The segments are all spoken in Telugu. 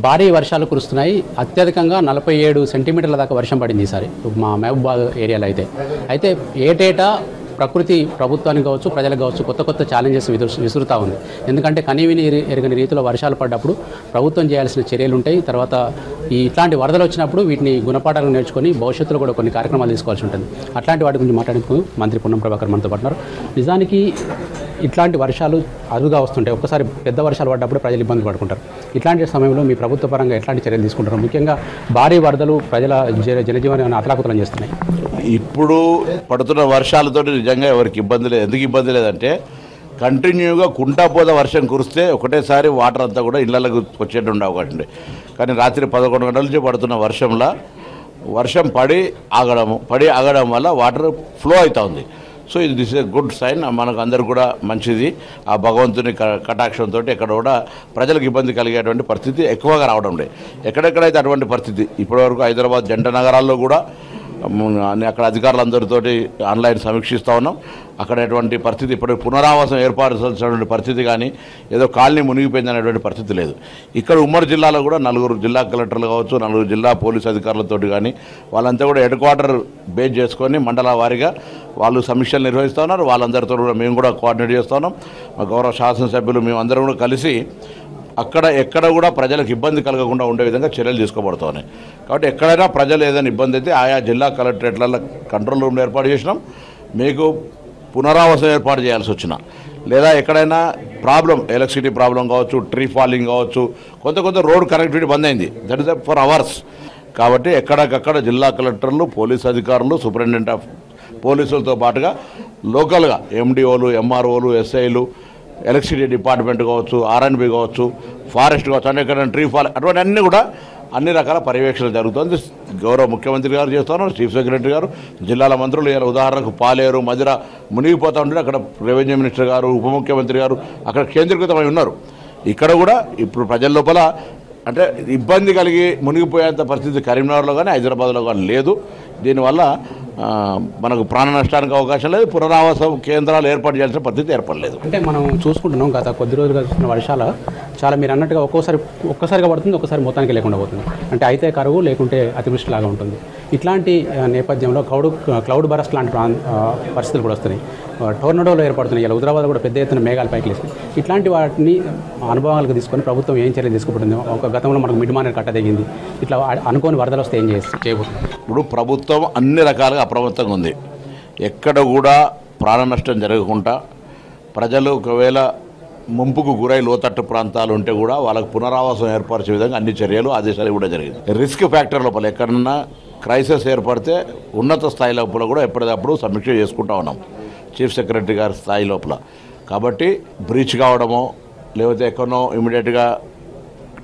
భారీ వర్షాలు కురుస్తున్నాయి. అత్యధికంగా 47 సెంటీమీటర్ల దాకా వర్షం పడింది ఈసారి మా మహబూబాద్ ఏరియాలో. అయితే ఏటేటా ప్రకృతి ప్రభుత్వానికి కావచ్చు, ప్రజలకు కావచ్చు, కొత్త కొత్త ఛాలెంజెస్ విసురుతూ ఉంది. ఎందుకంటే కనీవిని ఎరగని రీతిలో వర్షాలు పడ్డప్పుడు ప్రభుత్వం చేయాల్సిన చర్యలు ఉంటాయి. తర్వాత ఇట్లాంటి వరదలు వచ్చినప్పుడు వీటిని గుణపాఠాలు నేర్చుకొని భవిష్యత్తులో కూడా కొన్ని కార్యక్రమాలు తీసుకోవాల్సి ఉంటుంది. అట్లాంటి వాటి గురించి మాట్లాడేందుకు మంత్రి పొన్నం ప్రభాకర్ మనతో పడుతున్నారు. నిజానికి ఇట్లాంటి వర్షాలు అరుదుగా వస్తుంటాయి. ఒక్కసారి పెద్ద వర్షాలు పడ్డప్పుడు ప్రజలు ఇబ్బందులు పడుకుంటారు. ఇట్లాంటి సమయంలో మీ ప్రభుత్వ పరంగా ఎట్లాంటి చర్యలు తీసుకుంటారు? ముఖ్యంగా భారీ వరదలు ప్రజల జనజీవనాన్ని అతలాకుతలం చేస్తున్నాయి. ఇప్పుడు పడుతున్న వర్షాలతో నిజంగా ఎవరికి ఇబ్బంది లేదు. ఎందుకు ఇబ్బంది లేదంటే కంటిన్యూగా కుంటాపోత వర్షం కురిస్తే ఒకటేసారి వాటర్ అంతా కూడా ఇళ్లకు వచ్చేట్టు ఉండే అవకాశం ఉంది. కానీ రాత్రి 11 గంటల నుంచి పడుతున్న వర్షం పడి ఆగడం వల్ల వాటర్ ఫ్లో అవుతూ ఉంది. సో ఇది this is a good sign. మనకు అందరు కూడా మంచిది. ఆ భగవంతుని కటాక్షంతో ఎక్కడ కూడా ప్రజలకు ఇబ్బంది కలిగేటువంటి పరిస్థితి ఎక్కువగా రావడం లేదు. ఎక్కడెక్కడైతే అటువంటి పరిస్థితి ఇప్పటివరకు హైదరాబాద్ జంట నగరాల్లో కూడా అక్కడ అధికారులందరితో ఆన్లైన్ సమీక్షిస్తూ ఉన్నాం. అక్కడ ఎటువంటి పరిస్థితి ఇప్పుడు పునరావాసం ఏర్పరచాల్సినటువంటి పరిస్థితి కానీ ఏదో కాలనీ మునిగిపోయిందనేటువంటి పరిస్థితి లేదు. ఇక్కడ ఉమ్మడి జిల్లాలో కూడా 4 జిల్లా కలెక్టర్లు కావచ్చు, 4 జిల్లా పోలీసు అధికారులతో కానీ వాళ్ళంతా కూడా హెడ్ క్వార్టర్ బేస్ చేసుకొని మండల వారీగా వాళ్ళు సమీక్షలు నిర్వహిస్తూ ఉన్నారు. వాళ్ళందరితో కూడా మేము కూడా కోఆర్డినేట్ చేస్తూ ఉన్నాం. మా గౌరవ శాసనసభ్యులు మేము అందరం కూడా కలిసి ఎక్కడ కూడా ప్రజలకు ఇబ్బంది కలగకుండా ఉండే విధంగా చర్యలు తీసుకోబడుతున్నాయి. కాబట్టి ఎక్కడైనా ప్రజలు ఏదైనా ఇబ్బంది అయితే ఆయా జిల్లా కలెక్టరేట్లలో కంట్రోల్ రూమ్లు ఏర్పాటు చేసినాం. మీకు పునరావాసం ఏర్పాటు చేయాల్సి వచ్చినా లేదా ఎక్కడైనా ప్రాబ్లం ఎలక్ట్రిసిటీ ప్రాబ్లం కావచ్చు, ట్రీ ఫాలింగ్ కావచ్చు, కొంత రోడ్ కనెక్టివిటీ బంద్ అయింది. That is for hours. కాబట్టి ఎక్కడికక్కడ జిల్లా కలెక్టర్లు, పోలీస్ అధికారులు, సూపరింటెండెంట్ ఆఫ్ పోలీసులతో పాటుగా లోకల్గా ఎండిఓలు, ఎంఆర్ఓలు, ఎస్ఐలు, ఎలక్ట్రిసిటీ డిపార్ట్మెంట్ కావచ్చు, ఆర్ఎండ్బి కావచ్చు, ఫారెస్ట్ కావచ్చు, ఎక్కడైనా ట్రీ ఫాల్ అటువంటి అన్నీ కూడా అన్ని రకాల పర్యవేక్షణ జరుగుతుంది. గౌరవ ముఖ్యమంత్రి గారు చేస్తున్నారు, చీఫ్ సెక్రటరీ గారు, జిల్లాల మంత్రులు. ఇలా ఉదాహరణకు పాలేరు, మధిర మునిగిపోతూ ఉంటే అక్కడ రెవెన్యూ మినిస్టర్ గారు, ఉప ముఖ్యమంత్రి గారు అక్కడ కేంద్రీకృతమై ఉన్నారు. ఇక్కడ కూడా ఇప్పుడు ప్రజల లోపల అంటే ఇబ్బంది కలిగి మునిగిపోయేంత పరిస్థితి కరీంనగర్లో కానీ హైదరాబాద్లో కానీ లేదు. దీనివల్ల మనకు ప్రాణ నష్టానికి అవకాశం లేదు. పునరావాస కేంద్రాలు ఏర్పాటు చేయాల్సిన పరిస్థితి ఏర్పడలేదు. అంటే మనం చూసుకుంటున్నాం గత కొద్ది రోజులుగా చూసిన వర్షాలు చాలా మీరు అన్నట్టుగా ఒక్కసారిగా పడుతుంది, ఒక్కసారి మొత్తానికి లేకుండా పోతుంది. అంటే అయితే కరువు లేకుంటే అతివృష్టి లాగా ఉంటుంది. ఇట్లాంటి నేపథ్యంలో క్లౌడ్ బరస్ట్ లాంటి పరిస్థితులు కూడా వస్తున్నాయి. టోర్నడోలో ఏర్పడుతున్నాయి. ఇలా హైదరాబాద్ కూడా పెద్ద ఎత్తున మేఘాలు పైకి లేస్తాయి. ఇట్లాంటి వాటిని అనుభవాలకు తీసుకొని ప్రభుత్వం ఏం చర్యలు తీసుకుపోతుంది? ఒక గతంలో మనకు మిడ్మానేర్ కట్టదగింది. ఇట్లా అనుకోని వరదలు వస్తే ఏం చేయబోతుంది? ఇప్పుడు ప్రభుత్వం అన్ని రకాలుగా అప్రమత్తంగా ఉంది. ఎక్కడ కూడా ప్రాణ నష్టం జరగకుండా ప్రజలు ఒకవేళ ముంపుకు గురై లోతట్టు ప్రాంతాలు ఉంటే కూడా వాళ్ళకు పునరావాసం ఏర్పరిచే విధంగా అన్ని చర్యలు ఆదేశాలు కూడా జరిగింది. రిస్క్ ఫ్యాక్టర్ లోపల ఎక్కడన్నా క్రైసిస్ ఏర్పడితే ఉన్నత స్థాయి లోపల కూడా ఎప్పటికప్పుడు సమీక్ష చేసుకుంటూ ఉన్నాం చీఫ్ సెక్రటరీ గారి స్థాయి లోపల. కాబట్టి బ్రీచ్ కావడమో లేకపోతే ఎక్కడనో ఇమీడియట్గా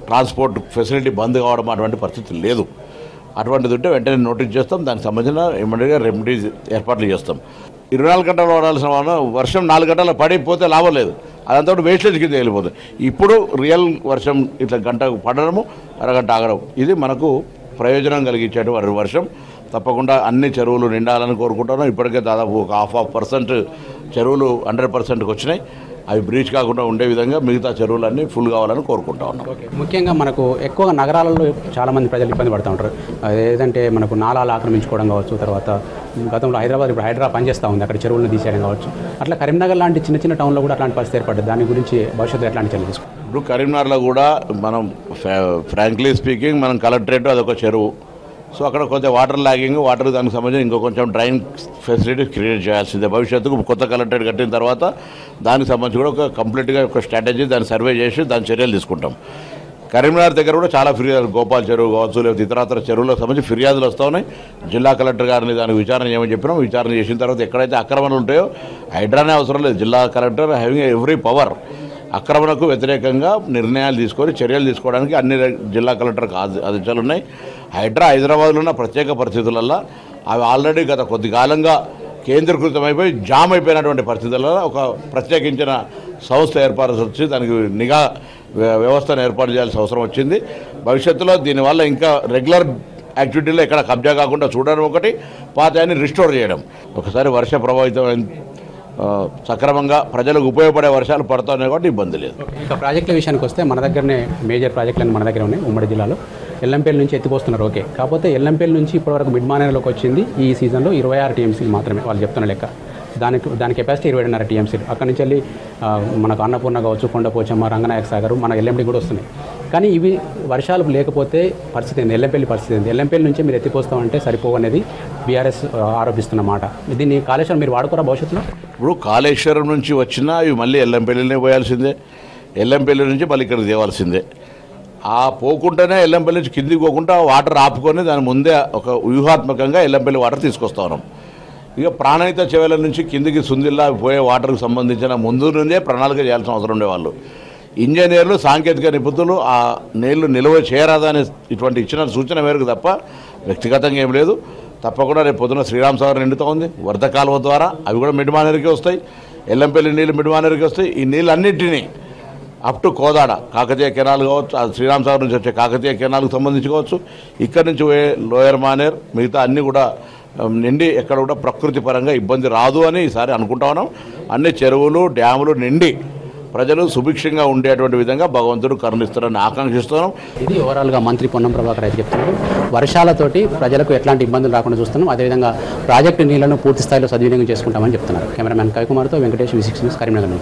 ట్రాన్స్పోర్ట్ ఫెసిలిటీ బంద్ కావడం అటువంటి పరిస్థితి లేదు. అటువంటిది ఉంటే వెంటనే నోటీస్ చేస్తాం. దానికి సంబంధించిన ఇమీడియట్గా రెమెడీస్ ఏర్పాట్లు చేస్తాం. 24 గంటలు పడాల్సిన వర్షం 4 గంటలు పడిపోతే లాభం లేదు. అదంతా కూడా వేస్టేజ్ కింద వెళ్ళిపోతుంది. ఇప్పుడు రియల్ వర్షం ఇట్లా గంట పడడము, అరగంట ఆగడం, ఇది మనకు ప్రయోజనం కలిగించేటువంటి వర్షం. తప్పకుండా అన్ని చెరువులు నిండాలని కోరుకుంటున్నాం. ఇప్పటికే దాదాపు ఒక 0.5% చెరువులు 100%కి వచ్చినాయి. అవి బ్రీచ్ కాకుండా ఉండే విధంగా మిగతా చెరువులన్నీ ఫుల్ కావాలని కోరుకుంటా ఉన్నాం. ముఖ్యంగా మనకు ఎక్కువగా నగరాలలో చాలామంది ప్రజలు ఇబ్బంది పడుతూ ఉంటారు. ఏదంటే మనకు నాలాలు ఆక్రమించుకోవడం కావచ్చు, తర్వాత గతంలో ఇప్పుడు హైడ్రా పనిచేస్తూ ఉంది, అక్కడ చెరువులను తీసేయడం కావచ్చు. అట్లా కరీంనగర్ లాంటి చిన్న టౌన్లో కూడా అట్లాంటి పరిస్థితి ఏర్పడ్డది. దాని గురించి భవిష్యత్తులో ఎట్లాంటి చర్యలు తీసుకుంటాం? ఇప్పుడు కరీంనగర్లో కూడా మనం ఫ్రాంక్లీ స్పీకింగ్ మనం కలెక్టరేట్ అదొక చెరువు. సో అక్కడ కొంచెం వాటర్ లాగింగ్, వాటర్ దానికి సంబంధించి ఇంకో కొంచెం డ్రైన్ ఫెసిలిటీస్ క్రియేట్ చేయాల్సిందే. భవిష్యత్తుకు కొత్త కలెక్టరేట్ కట్టిన తర్వాత దానికి సంబంధించి కూడా ఒక కంప్లీట్గా ఒక స్ట్రాటజీ దాన్ని సర్వే చేసి దాని చర్యలు తీసుకుంటాం. కరీంనగర్ దగ్గర కూడా చాలా ఫిర్యాదులు, గోపాల్ చెరువు కావచ్చు లేకపోతే ఇతరత్ర చెరువులకు సంబంధించి ఫిర్యాదులు వస్తూ ఉన్నాయి. జిల్లా కలెక్టర్ గారిని దానికి విచారణ చేయమని చెప్పినాం. విచారణ చేసిన తర్వాత ఎక్కడైతే ఆక్రమణలు ఉంటాయో హైడ్రానే అవసరం లేదు. జిల్లా కలెక్టర్ హ్యావింగ్ ఎవ్రీ పవర్ ఆక్రమణకు వ్యతిరేకంగా నిర్ణయాలు తీసుకొని చర్యలు తీసుకోవడానికి అన్ని జిల్లా కలెక్టర్కి ఆదేశాలు ఉన్నాయి. హైదరాబాద్లో ఉన్న ప్రత్యేక పరిస్థితులలో అవి ఆల్రెడీ గత కొద్ది కాలంగా కేంద్రీకృతమైపోయి జామ్ అయిపోయినటువంటి పరిస్థితులలో ఒక ప్రత్యేకించిన సంస్థ ఏర్పాటు వచ్చి దానికి నిఘా వ్యవస్థను ఏర్పాటు చేయాల్సిన అవసరం వచ్చింది. భవిష్యత్తులో దీనివల్ల ఇంకా రెగ్యులర్ యాక్టివిటీలో ఎక్కడ కబ్జా కాకుండా చూడడం ఒకటి, పాతాన్ని రిస్టోర్ చేయడం. ఒకసారి వర్ష ప్రభావితం సక్రమంగా ప్రజలకు ఉపయోగపడే వర్షాలు పడుతున్నాయి కాబట్టి ఇబ్బంది లేదు. ఇక ప్రాజెక్టుల విషయానికి వస్తే మన దగ్గరనే మేజర్ ప్రాజెక్టులు మన దగ్గర ఉన్నాయి ఉమ్మడి జిల్లాలో. ఎల్లంపల్లి నుంచి ఎత్తిపోస్తున్నారు, ఓకే. కాకపోతే ఎల్లంపల్లి నుంచి ఇప్పటివరకు మిడ్ మానేర్లోకి వచ్చింది ఈ సీజన్లో 26 టీఎంసీలు మాత్రమే వాళ్ళు చెప్తున్న లెక్క. దాని కెపాసిటీ 27.5 టీఎంసీలు. అక్కడి నుంచి వెళ్ళి మనకు అన్నపూర్ణ కావచ్చు, కొండపోచమ్మ, రంగనాయక సాగర్, మన ఎల్లంపల్లి కూడా వస్తున్నాయి. కానీ ఇవి వర్షాలు లేకపోతే పరిస్థితి ఏంది? ఎల్లంపల్లి పరిస్థితి ఏంది? ఎల్లంపల్లి నుంచి మీరు ఎత్తిపోస్తామంటే సరిపోవనేది బీఆర్ఎస్ ఆరోపిస్తున్నమాట. దీన్ని కాళేశ్వరం మీరు వాడుకోరా భవిష్యత్తులో? ఇప్పుడు కాళేశ్వరం నుంచి వచ్చినా ఇవి మళ్ళీ ఎల్లంపల్లినే పోయాల్సిందే, ఎల్లంపల్లి నుంచి మళ్ళీ ఇక్కడికి తేవాల్సిందే. పోకుండానే ఎల్లంపల్లి నుంచి కిందికి పోకుండా వాటర్ ఆపుకొని దాని ముందే ఒక వ్యూహాత్మకంగా ఎల్లంపల్లి వాటర్ తీసుకొస్తా ఉన్నాం. ఇక ప్రాణహిత చెవెల నుంచి కిందికి సుందిల్లా పోయే వాటర్కు సంబంధించిన ముందు నుండే ప్రణాళిక చేయాల్సిన అవసరం ఉండేవాళ్ళు. ఇంజనీర్లు, సాంకేతిక నిపుణులు ఆ నీళ్లు నిల్వ చేయరాదని ఇటువంటి ఇచ్చిన సూచన మేరకు తప్ప వ్యక్తిగతంగా ఏం లేదు. తప్పకుండా రేపు పొద్దున శ్రీరామ్ సాగర్ నిండుతూ ఉంది, వరద కాలువ ద్వారా అవి కూడా మిడ్మానేరుకి వస్తాయి, ఎల్లంపల్లి నీళ్ళు మిడ్మానేరుకి వస్తాయి. ఈ నీళ్ళన్నింటినీ up to Kodad Kakatiya canal కావచ్చు, శ్రీరామ్ సాగర్ నుంచి వచ్చే కాకతీయ కెనాల్కి సంబంధించి కావచ్చు, ఇక్కడి నుంచి పోయే లోయర్ మానేర్, మిగతా అన్నీ కూడా నిండి ఎక్కడ కూడా ప్రకృతి పరంగా ఇబ్బంది రాదు అని ఈసారి అనుకుంటా ఉన్నాం. అన్ని చెరువులు, డ్యాములు నిండి ప్రజలు సుభిక్షంగా ఉండేటువంటి విధంగా భగవంతుడు కరుణిస్తారని ఆకాంక్షిస్తున్నాం. ఇది ఓవరాల్గా మంత్రి పొన్నం ప్రభాకర్ అయితే చెప్తున్నారు. వర్షాలతోటి ప్రజలకు ఎట్లాంటి ఇబ్బందులు రాకుండా చూస్తున్నాం, అదేవిధంగా ప్రాజెక్టు నీళ్లను పూర్తి స్థాయిలో సద్వినియోగం చేసుకుంటామని చెప్తున్నారు. కెమెరామ్యాన్ కవికుమార్తో వెంకటేష్, V6 న్యూస్, కరీంనగర్ నుంచి.